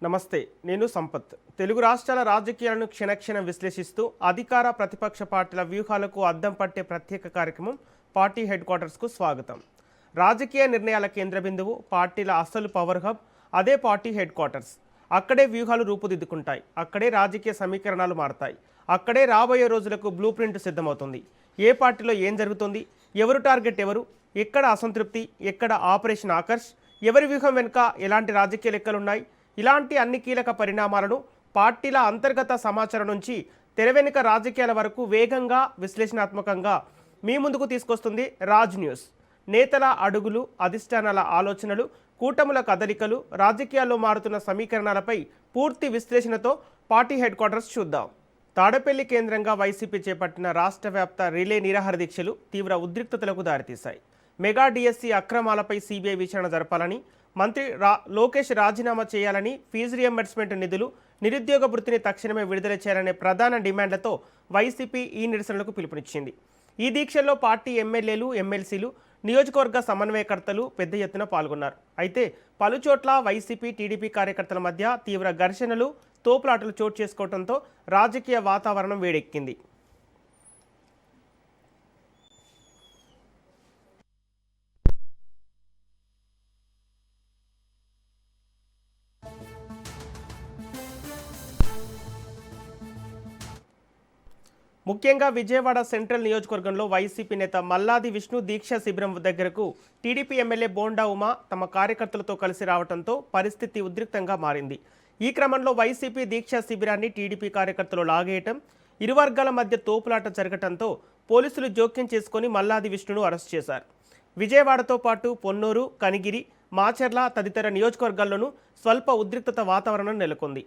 నమస్తే. నేను సంపత్. తెలుగు రాష్ట్రాల రాజకీయాలను క్షణక్షణం విశ్లేషిస్తూ అధికార ప్రతిపక్ష పార్టీల వ్యూహాలకు అద్దం పట్టే ప్రత్యేక కార్యక్రమం పార్టీ హెడ్ క్వార్టర్స్కు స్వాగతం. రాజకీయ నిర్ణయాల కేంద్ర బిందువు, పార్టీల అసలు పవర్ హబ్ అదే పార్టీ హెడ్ క్వార్టర్స్. అక్కడే వ్యూహాలు రూపుదిద్దుకుంటాయి, అక్కడే రాజకీయ సమీకరణాలు మారతాయి, అక్కడే రాబోయే రోజులకు బ్లూ ప్రింట్ సిద్ధమవుతుంది. ఏ పార్టీలో ఏం జరుగుతుంది, ఎవరు టార్గెట్ ఎవరు, ఎక్కడ అసంతృప్తి, ఎక్కడ ఆపరేషన్ ఆకర్ష్, ఎవరి వ్యూహం వెనుక ఎలాంటి రాజకీయ లెక్కలున్నాయి, ఇలాంటి అన్ని కీలక పరిణామాలను పార్టీల అంతర్గత సమాచారం నుంచి తెర వెనుక రాజకీయాల వరకు వేగంగా విశ్లేషణాత్మకంగా మీ ముందుకు తీసుకొస్తుంది రాజ్ న్యూస్. నేతల అడుగులు, అధిష్టానాల ఆలోచనలు, కూటముల కదలికలు, రాజకీయాల్లో మారుతున్న సమీకరణాలపై పూర్తి విశ్లేషణతో పార్టీ హెడ్ క్వార్టర్స్ చూద్దాం. తాడపల్లి కేంద్రంగా వైసీపీ చేపట్టిన రాష్ట్ర వ్యాప్త రిలే నిరాహార దీక్షలు తీవ్ర ఉద్రిక్తతలకు దారితీశాయి. మెగా డిఎస్సి అక్రమాలపై సిబిఐ విచారణ జరపాలని, మంత్రి లోకేష్ రాజీనామా చేయాలని, ఫీజు రియంబర్స్మెంట్ నిధులు, నిరుద్యోగ వృత్తిని తక్షణమే విడుదల చేయాలనే ప్రధాన డిమాండ్లతో వైసీపీ ఈ నిరసనలకు పిలుపునిచ్చింది. ఈ దీక్షల్లో పార్టీ ఎమ్మెల్యేలు, ఎమ్మెల్సీలు, నియోజకవర్గ సమన్వయకర్తలు పెద్ద ఎత్తున పాల్గొన్నారు. అయితే పలుచోట్ల వైసీపీ, టీడీపీ కార్యకర్తల మధ్య తీవ్ర ఘర్షణలు, తోపులాటలు చోటు చేసుకోవడంతో రాజకీయ వాతావరణం వేడెక్కింది. ముఖ్యంగా విజయవాడ సెంట్రల్ నియోజకవర్గంలో వైసీపీ నేత మల్లాది విష్ణు దీక్షా శిబిరం దగ్గరకు టీడీపీ ఎమ్మెల్యే బోండా ఉమా తమ కార్యకర్తలతో కలిసి రావడంతో పరిస్థితి ఉద్రిక్తంగా మారింది. ఈ క్రమంలో వైసీపీ దీక్షా శిబిరాన్ని టీడీపీ కార్యకర్తలు లాగేయటం, ఇరు వర్గాల మధ్య తోపులాట జరగటంతో పోలీసులు జోక్యం చేసుకుని మల్లాది విష్ణును అరెస్ట్ చేశారు. విజయవాడతో పాటు పొన్నూరు, కనిగిరి, మాచర్ల తదితర నియోజకవర్గాల్లోనూ స్వల్ప ఉద్రిక్తత వాతావరణం నెలకొంది.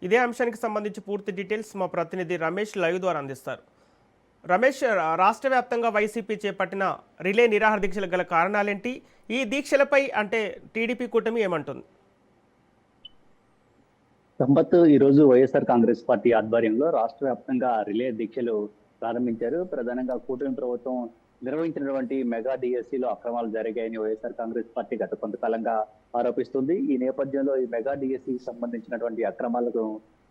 ఇదే అంశానికి సంబంధించి పూర్తి డీటెయిల్స్ మా ప్రతినిధి రమేష్ లైవ్ ద్వారా అందిస్తారు. రమేష్, రాష్ట్ర వ్యాప్తంగా వైసీపీ చేపట్టిన రిలే నిరాహార దీక్షలకు గల కారణాలేంటి? ఈ దీక్షలపై అంటే టీడీపీ కూటమి ఏమంటుంది? సంపత్, ఈరోజు వైఎస్ఆర్ కాంగ్రెస్ పార్టీ ఆధ్వర్యంలో రాష్ట్ర వ్యాప్తంగా రిలే దీక్షలు ప్రారంభించారు. ప్రధానంగా కూటమి ప్రభుత్వం నిర్వహించినటువంటి మెగా డిఎస్సిలో అక్రమాలు జరిగాయని వైఎస్ఆర్ కాంగ్రెస్ పార్టీ గత కొంతకాలంగా ఆరోపిస్తుంది. ఈ నేపథ్యంలో ఈ మెగా డిఎస్సికి సంబంధించినటువంటి అక్రమాలకు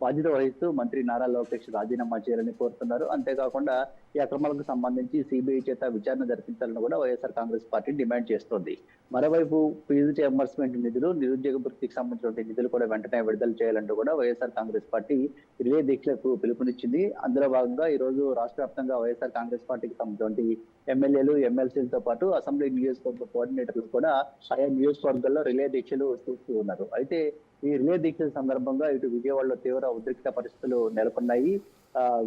బాధ్యత వహిస్తూ మంత్రి నారా లోకేష్ రాజీనామా చేయాలని కోరుతున్నారు. అంతేకాకుండా ఈ అక్రమాలకు సంబంధించి సిబిఐ చేత విచారణ జరిపించాలని కూడా వైఎస్ఆర్ కాంగ్రెస్ పార్టీ డిమాండ్ చేస్తోంది. మరోవైపు ఫీజు రియంబర్స్మెంట్ నిధులు, నిరుద్యోగ వృత్తికి సంబంధించిన నిధులు కూడా వెంటనే విడుదల చేయాలంటూ కూడా వైఎస్ఆర్ కాంగ్రెస్ పార్టీ రిలే దీక్షలకు పిలుపునిచ్చింది. అందులో భాగంగా ఈ రోజు రాష్ట్ర వ్యాప్తంగా వైఎస్ఆర్ కాంగ్రెస్ పార్టీకి సంబంధించిన ఎమ్మెల్యేలు, ఎమ్మెల్సీలతో పాటు అసెంబ్లీ నియోజకవర్గ కోఆర్డినేటర్లు కూడా ఆయా నియోజకవర్గాల్లో రిలే దీక్షలు చూస్తూ ఉన్నారు. అయితే ఈ రిలే దీక్షల సందర్భంగా ఇటు విజయవాడలో తీవ్ర ఉద్రిక్త పరిస్థితులు నెలకొన్నాయి.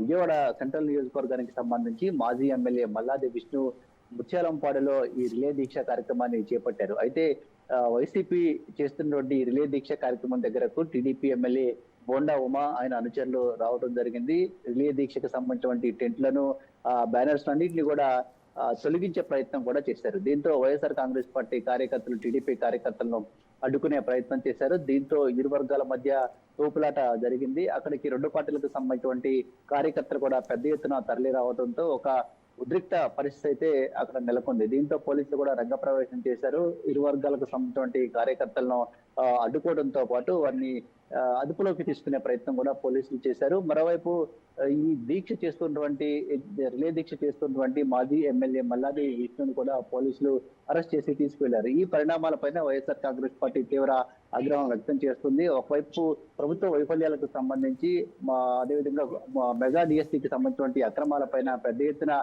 విజయవాడ సెంట్రల్ నియోజకవర్గానికి సంబంధించి మాజీ ఎమ్మెల్యే మల్లాది విష్ణు ముత్యాలంపాడులో ఈ రిలే దీక్ష కార్యక్రమాన్ని చేపట్టారు. అయితే వైసీపీ చేస్తున్నటువంటి రిలే దీక్ష కార్యక్రమం దగ్గరకు టీడీపీ ఎమ్మెల్యే బోండా ఉమా, ఆయన అనుచరులు రావడం జరిగింది. రిలే దీక్షకు సంబంధించినటువంటి టెంట్లను, బ్యానర్స్ అన్నింటినీ కూడా తొలగించే ప్రయత్నం కూడా చేశారు. దీంతో వైఎస్ఆర్ కాంగ్రెస్ పార్టీ కార్యకర్తలు టీడీపీ కార్యకర్తలను అడ్డుకునే ప్రయత్నం చేశారు. దీంతో ఇరు వర్గాల మధ్య తోపులాట జరిగింది. అక్కడికి రెండు పార్టీలకు సంబంధించినటువంటి కార్యకర్తలు కూడా పెద్ద ఎత్తున తరలి రావడంతో ఒక ఉద్రిక్త పరిస్థితి అయితే అక్కడ నెలకొంది. దీంతో పోలీసులు కూడా రంగప్రవేశం చేశారు. ఇరు వర్గాలకు సంబంధించినటువంటి కార్యకర్తలను అడ్డుకోవడంతో పాటు వారిని అదుపులోకి తీసుకునే ప్రయత్నం కూడా పోలీసులు చేశారు. మరోవైపు ఈ దీక్ష చేస్తున్నటువంటి రిలే దీక్ష చేస్తున్నటువంటి మాజీ ఎమ్మెల్యే మల్లాది విష్ణుని కూడా పోలీసులు అరెస్ట్ చేసి తీసుకువెళ్లారు. ఈ పరిణామాలపైన వైఎస్ఆర్ కాంగ్రెస్ పార్టీ తీవ్ర ఆగ్రహం వ్యక్తం చేస్తుంది. ఒకవైపు ప్రభుత్వ వైఫల్యాలకు సంబంధించి, అదేవిధంగా మెగా డిఎస్సికి సంబంధించినటువంటి అక్రమాలపైన పెద్ద ఎత్తున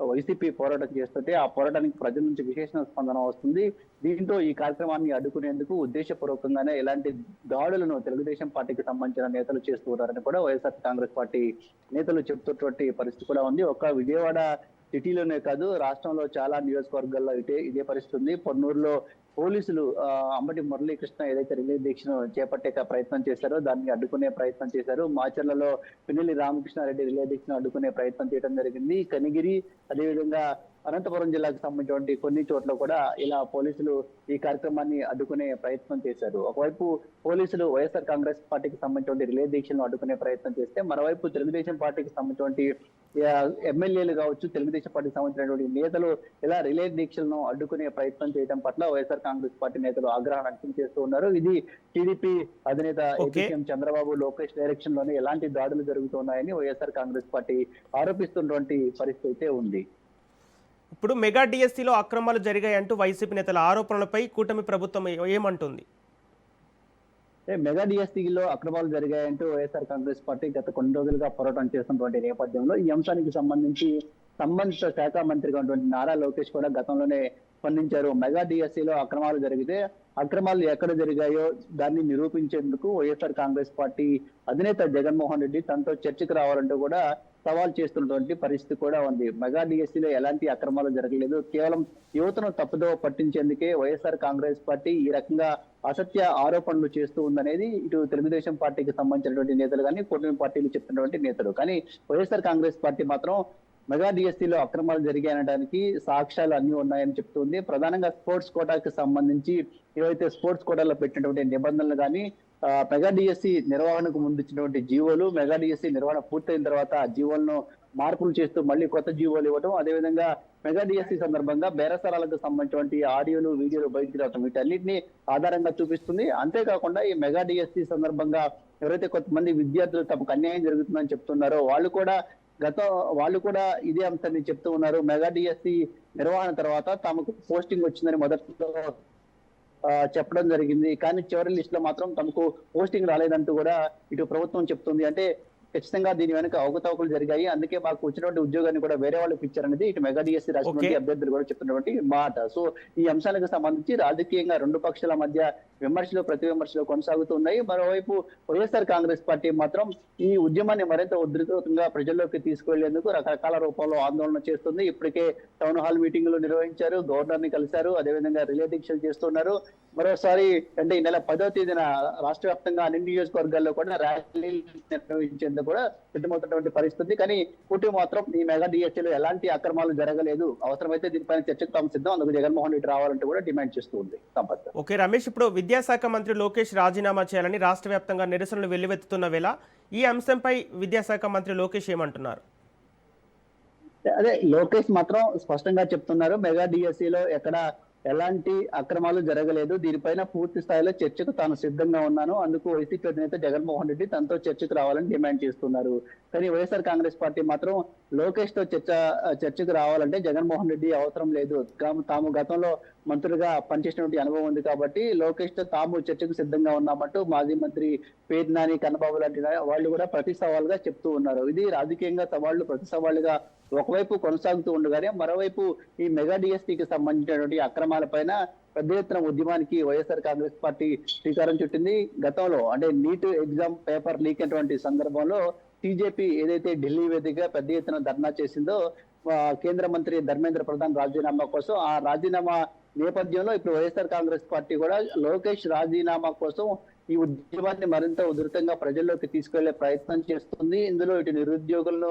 వైసీపీ పోరాటం చేస్తుంటే ఆ పోరాటానికి ప్రజల నుంచి విశేష స్పందన వస్తుంది. దీంతో ఈ కార్యక్రమాన్ని అడ్డుకునేందుకు ఉద్దేశపూర్వకంగానే ఎలాంటి దాడులను తెలుగుదేశం పార్టీకి సంబంధించిన నేతలు చేస్తూ ఉన్నారని కూడా వైఎస్ఆర్ కాంగ్రెస్ పార్టీ నేతలు చెబుతున్నటువంటి పరిస్థితి కూడా ఉంది. ఒక్క విజయవాడ సిటీలోనే కాదు, రాష్ట్రంలో చాలా నియోజకవర్గాల్లో ఇదే పరిస్థితి ఉంది. పొన్నూరులో పోలీసులు అంబటి మురళీకృష్ణ ఏదైతే రిలే దీక్షను చేపట్టే ప్రయత్నం చేశారో దాన్ని అడ్డుకునే ప్రయత్నం చేశారు. మాచర్లలో పిన్నెల్లి రామకృష్ణారెడ్డి రిలే దీక్షను అడ్డుకునే ప్రయత్నం చేయడం జరిగింది. కనిగిరి అదేవిధంగా అనంతపురం జిల్లాకు సంబంధించినటువంటి కొన్ని చోట్ల కూడా ఇలా పోలీసులు ఈ కార్యక్రమాన్ని అడ్డుకునే ప్రయత్నం చేశారు. ఒకవైపు పోలీసులు వైఎస్ఆర్ కాంగ్రెస్ పార్టీకి సంబంధించిన రిలే దీక్షలను అడ్డుకునే ప్రయత్నం చేస్తే, మరోవైపు తెలుగుదేశం పార్టీకి సంబంధించినటువంటి ఎమ్మెల్యేలు కావచ్చు, తెలుగుదేశం పార్టీకి సంబంధించినటువంటి నేతలు ఇలా రిలే దీక్షలను అడ్డుకునే ప్రయత్నం చేయడం పట్ల వైఎస్ఆర్ కాంగ్రెస్ పార్టీ నేతలు ఆగ్రహాన్ని వ్యక్తం చేస్తూ ఉన్నారు. ఇది టీడీపీ అధినేత సీఎం చంద్రబాబు లోకేష్ డైరెక్షన్ లోనే ఎలాంటి దాడులు జరుగుతున్నాయని వైఎస్ఆర్ కాంగ్రెస్ పార్టీ ఆరోపిస్తున్నటువంటి పరిస్థితి అయితే ఉంది. ఇప్పుడు మెగా డిఎస్సీలో అక్రమాలు జరిగాయంటూ వైసీపీ నేతల ఆరోపణలపై కూటమి ప్రభుత్వం ఏమంటుంది? మెగా డిఎస్సీలో అక్రమాలు జరిగాయంటూ వైఎస్ఆర్ కాంగ్రెస్ పార్టీ గత కొన్ని రోజులుగా పోరాటం చేస్తున్నటువంటి నేపథ్యంలో ఈ అంశానికి సంబంధించి సంబంధిత శాఖ మంత్రిగా ఉన్నటువంటి నారా లోకేష్ కూడా గతంలోనే స్పందించారు. మెగా డిఎస్సీలో అక్రమాలు జరిగితే అక్రమాలు ఎక్కడ జరిగాయో దాన్ని నిరూపించేందుకు వైఎస్ఆర్ కాంగ్రెస్ పార్టీ అధినేత జగన్మోహన్ రెడ్డి తనతో చర్చకు రావాలంటూ కూడా సవాల్ చేస్తున్నటువంటి పరిస్థితి కూడా ఉంది. మెగా డిఎస్సీలో ఎలాంటి అక్రమాలు జరగలేదు, కేవలం యువతను తప్పుదో పట్టించేందుకే వైఎస్ఆర్ కాంగ్రెస్ పార్టీ ఈ రకంగా అసత్య ఆరోపణలు చేస్తూ ఉందనేది ఇటు తెలుగుదేశం పార్టీకి సంబంధించినటువంటి నేతలు కానీ కూటమి పార్టీలు చెప్తున్నటువంటి నేతలు. కానీ వైఎస్ఆర్ కాంగ్రెస్ పార్టీ మాత్రం మెగా డిఎస్సీలో అక్రమాలు జరిగాయనడానికి సాక్ష్యాలు అన్ని ఉన్నాయని చెప్తుంది. ప్రధానంగా స్పోర్ట్స్ కోటాకి సంబంధించి ఏవైతే స్పోర్ట్స్ కోటాలో పెట్టినటువంటి నిబంధనలు కానీ, మెగా డిఎస్సీ నిర్వహణకు ముందు ఇచ్చినటువంటి జీవోలు, మెగా డిఎస్సీ నిర్వహణ పూర్తయిన తర్వాత ఆ జీవోలను మార్పులు చేస్తూ మళ్ళీ కొత్త జీవోలు ఇవ్వడం, అదేవిధంగా మెగా డిఎస్సీ సందర్భంగా బేరసారాలకు సంబంధించినటువంటి ఆడియోలు, వీడియోలు బయటకు రావడం, వీటన్నిటిని ఆధారంగా చూపిస్తుంది. అంతేకాకుండా ఈ మెగా డిఎస్సీ సందర్భంగా ఎవరైతే కొంతమంది విద్యార్థులు తమకు అన్యాయం జరుగుతుందని చెప్తున్నారో వాళ్ళు కూడా ఇదే అంశాన్ని చెప్తూ ఉన్నారు. మెగా డిఎస్సీ నిర్వహణ తర్వాత తమకు పోస్టింగ్ వచ్చిందని మొదట్లో చెప్పడం జరిగింది, కానీ చివరి లిస్ట్ లో మాత్రం తమకు పోస్టింగ్ రాలేదంటూ కూడా ఇటు ప్రభుత్వం చెప్తుంది. అంటే ఖచ్చితంగా దీని వెనుక అవకతవకలు జరిగాయి, అందుకే మాకు వచ్చినటువంటి ఉద్యోగాన్ని కూడా వేరే వాళ్ళకి ఇచ్చారనేది ఇటు మెగా డిఎస్సీ రాసినటువంటి అభ్యర్థులు కూడా చెప్తున్నటువంటి మాట. సో ఈ అంశాలకు సంబంధించి రాజకీయంగా రెండు పక్షాల మధ్య విమర్శలు ప్రతి విమర్శలు కొనసాగుతున్నాయి. మరోవైపు వైఎస్ఆర్ కాంగ్రెస్ పార్టీ మాత్రం ఈ ఉద్యమాన్ని మరింత ఉధృతంగా ప్రజల్లోకి తీసుకువెళ్లేందుకు రకరకాల రూపంలో ఆందోళన చేస్తుంది. ఇప్పటికే టౌన్ హాల్ మీటింగులు నిర్వహించారు, గవర్నర్ ని కలిశారు, అదేవిధంగా రిలే దీక్షలు చేస్తున్నారు. మరోసారి అంటే ఈ నెల 10వ తేదీన రాష్ట్ర వ్యాప్తంగా అన్ని నియోజకవర్గాల్లో కూడా ర్యాలీలు నిర్వహించేందుకు కూడా సిద్ధమవుతున్నటువంటి పరిస్థితి. కానీ కూటమి మాత్రం ఈ మెగా డిఎస్సీలో ఎలాంటి అక్రమాలు జరగలేదు, అవసరమైతే దీనిపైన చర్చకు తాము సిద్ధం, అందుకు జగన్మోహన్ రెడ్డి రావాలంటూ కూడా డిమాండ్ చేస్తూ ఉంది. సంపత్. ఓకే రమేష్, ఇప్పుడు విద్యాశాఖ మంత్రి లోకేష్ రాజీనామా చేయాలని రాష్ట్ర వ్యాప్తంగా నిరసనలు వెల్లువెత్తుతున్న వేళ ఈ అంశంపై విద్యాశాఖ మంత్రి లోకేష్ ఏమంటున్నారు? అదే లోకేష్ మాత్రం స్పష్టంగా చెప్తున్నారు, మెగా డిఎస్సీలో ఎక్కడ ఎలాంటి అక్రమాలు జరగలేదు, దీనిపైన పూర్తి స్థాయిలో చర్చకు తాను సిద్ధంగా ఉన్నాను, అందుకు వైసీపీ అధినేత జగన్మోహన్ రెడ్డి తనతో చర్చకు రావాలని డిమాండ్ చేస్తున్నారు. కానీ వైఎస్ఆర్ కాంగ్రెస్ పార్టీ మాత్రం లోకేష్ తో చర్చకు రావాలంటే జగన్మోహన్ రెడ్డి అవసరం లేదు, తాము గతంలో మంత్రులుగా పనిచేసినటువంటి అనుభవం ఉంది కాబట్టి లోకేష్ తో తాము చర్చకు సిద్ధంగా ఉన్నామంటూ మాజీ మంత్రి పేర్ని నాని, కన్నబాబు లాంటి వాళ్ళు కూడా ప్రతి సవాలుగా చెప్తూ ఉన్నారు. ఇది రాజకీయంగా సవాళ్లు ప్రతి సవాళ్లుగా ఒకవైపు కొనసాగుతూ ఉండగానే మరోవైపు ఈ మెగా డిఎస్సీకి సంబంధించినటువంటి అక్రమాలపైన పెద్ద ఎత్తున ఉద్యమానికి వైఎస్ఆర్ కాంగ్రెస్ పార్టీ శ్రీకారం చుట్టింది. గతంలో అంటే నీట్ ఎగ్జామ్ పేపర్ లీక్ అయినటువంటి సందర్భంలో టీజేపీ ఏదైతే ఢిల్లీ వేదికగా పెద్ద ఎత్తున ధర్నా చేసిందో కేంద్ర మంత్రి ధర్మేంద్ర ప్రధాన్ రాజీనామా కోసం, ఆ రాజీనామా నేపథ్యంలో ఇప్పుడు వైఎస్ఆర్ కాంగ్రెస్ పార్టీ కూడా లోకేష్ రాజీనామా కోసం ఈ ఉద్యమాన్ని మరింత ఉధృతంగా ప్రజల్లోకి తీసుకెళ్లే ప్రయత్నం చేస్తుంది. ఇందులో ఇటు నిరుద్యోగులను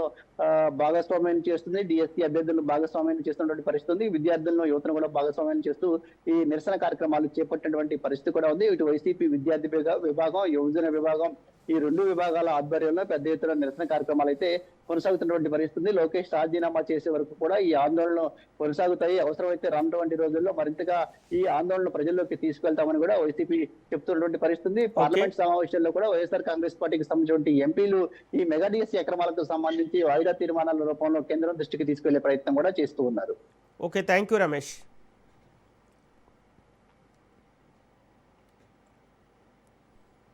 భాగస్వామ్యం చేస్తుంది, డిఎస్సీ అభ్యర్థులను భాగస్వామ్యం చేస్తున్నటువంటి పరిస్థితి ఉంది, విద్యార్థులను యువతను కూడా భాగస్వామ్యం చేస్తూ ఈ నిరసన కార్యక్రమాలు చేపట్టినటువంటి పరిస్థితి కూడా ఉంది. ఇటు వైసీపీ విద్యార్థి విభాగం, యువజన విభాగం, ఈ రెండు విభాగాల ఆధ్వర్యంలో పెద్ద ఎత్తున నిరసన కార్యక్రమాలు అయితే కొనసాగుతున్నటువంటి పరిస్థితి. లోకేష్ రాజీనామా చేసే వరకు కూడా ఈ ఆందోళనలు కొనసాగుతాయి, అవసరమైతే రానున్నటువంటి రోజుల్లో మరింతగా ఈ ఆందోళన ప్రజల్లోకి తీసుకెళ్తామని కూడా వైసీపీ చెప్తున్నటువంటి పరిస్థితి. పార్లమెంట్ సమావేశాల్లో కూడా వైఎస్ఆర్ కాంగ్రెస్ పార్టీకి సంబంధించిన ఎంపీలు ఈ మెగా డిఎస్సీ అక్రమాలకు సంబంధించి వాయిదా తీర్మానాల రూపంలో కేంద్రం దృష్టికి తీసుకెళ్లే ప్రయత్నం కూడా చేస్తూ ఉన్నారు. Okay, thank you Ramesh.